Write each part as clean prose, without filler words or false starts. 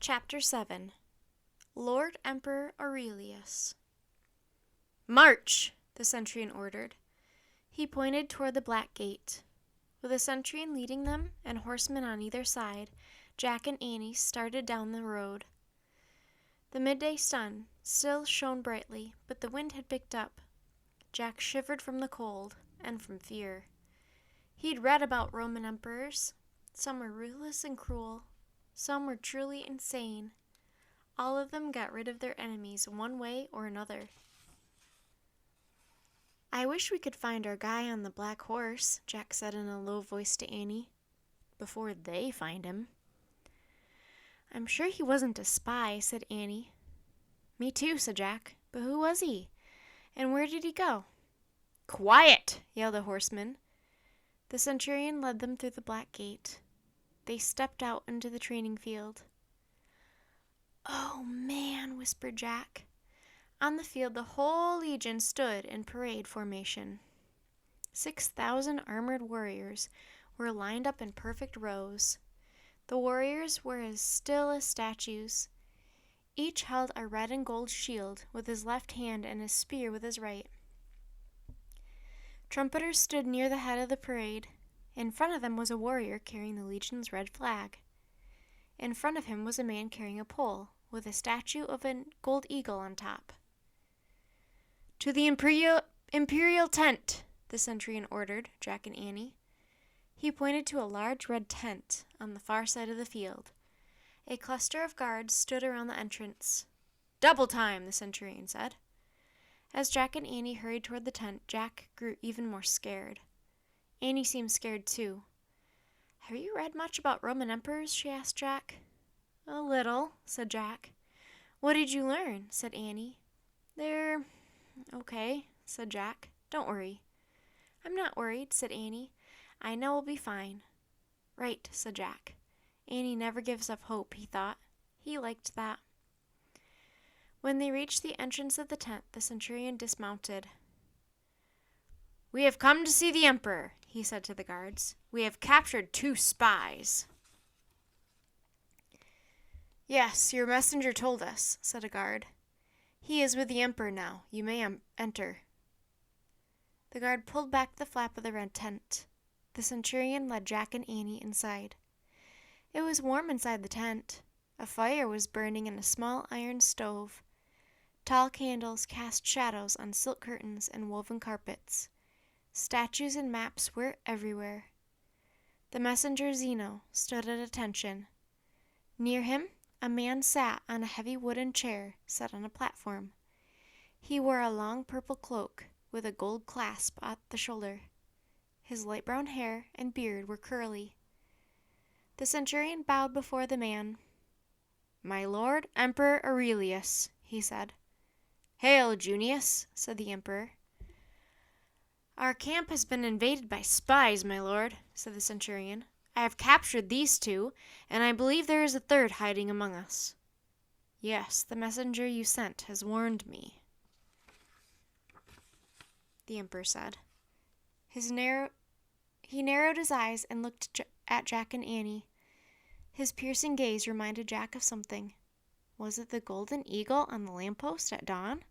Chapter 7 Lord Emperor Aurelius. "March!" the centurion ordered. He pointed toward the Black Gate. With a centurion leading them and horsemen on either side, Jack and Annie started down the road. The midday sun still shone brightly, but the wind had picked up. Jack shivered from the cold and from fear. He'd read about Roman emperors. Some were ruthless and cruel. Some were truly insane. All of them got rid of their enemies one way or another. "I wish we could find our guy on the black horse," Jack said in a low voice to Annie, "before they find him." "I'm sure he wasn't a spy," said Annie. "Me too," said Jack. "But who was he? And where did he go?" "Quiet!" yelled a horseman. The centurion led them through the Black Gate. They stepped out into the training field. "Oh, man," whispered Jack. On the field the whole legion stood in parade formation. 6,000 armored warriors were lined up in perfect rows. The warriors were as still as statues. Each held a red and gold shield with his left hand and a spear with his right. Trumpeters stood near the head of the parade. In front of them was a warrior carrying the legion's red flag. In front of him was a man carrying a pole with a statue of a gold eagle on top. "To the imperial tent," the centurion ordered Jack and Annie. He pointed to a large red tent on the far side of the field. A cluster of guards stood around the entrance. "Double time," the centurion said. As Jack and Annie hurried toward the tent, Jack grew even more scared. Annie seemed scared too. "Have you read much about Roman emperors?" she asked Jack. "A little," said Jack. "What did you learn?" said Annie. "They're okay," said Jack. "Don't worry." "I'm not worried," said Annie. "I know we'll be fine." "Right," said Jack. Annie never gives up hope, he thought. He liked that. When they reached the entrance of the tent, the centurion dismounted. "We have come to see the emperor," he said to the guards. "We have captured 2 spies." "Yes, your messenger told us," said a guard. "He is with the emperor now. You may enter." The guard pulled back the flap of the red tent. The centurion led Jack and Annie inside. It was warm inside the tent. A fire was burning in a small iron stove. Tall candles cast shadows on silk curtains and woven carpets. Statues and maps were everywhere. The messenger Zeno stood at attention. Near him, a man sat on a heavy wooden chair set on a platform. He wore a long purple cloak with a gold clasp at the shoulder. His light brown hair and beard were curly. The centurion bowed before the man. "My lord, Emperor Aurelius," he said. "Hail, Junius," said the emperor. "Our camp has been invaded by spies, my lord," said the centurion. "I have captured these 2, and I believe there is a 3rd hiding among us." "Yes, the messenger you sent has warned me," the emperor said. He narrowed his eyes and looked at Jack and Annie. His piercing gaze reminded Jack of something. Was it the golden eagle on the lamppost at dawn?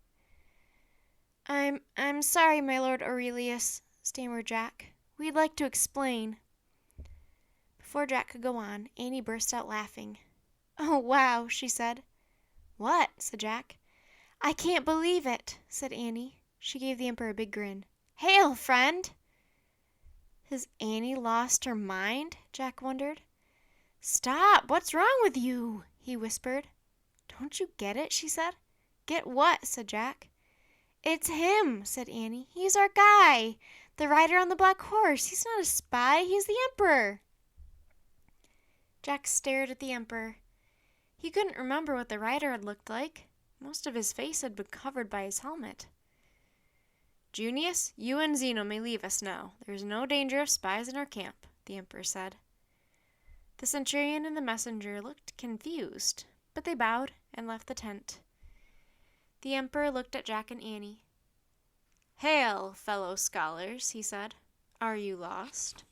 I'm sorry, my lord Aurelius," stammered Jack. "We'd like to explain." Before Jack could go on, Annie burst out laughing. "Oh, wow," she said. "What?" said Jack. "I can't believe it," said Annie. She gave the emperor a big grin. "Hail, friend!" "Has Annie lost her mind?" Jack wondered. "Stop! What's wrong with you?" he whispered. "Don't you get it?" she said. "Get what?" said Jack. "It's him," said Annie. "He's our guy. The rider on the black horse. He's not a spy. He's the emperor." Jack stared at the emperor. He couldn't remember what the rider had looked like. Most of his face had been covered by his helmet. "Junius, you and Zeno may leave us now. There is no danger of spies in our camp," the emperor said. The centurion and the messenger looked confused, but they bowed and left the tent. The emperor looked at Jack and Annie. "Hail, fellow scholars," he said. "Are you lost?"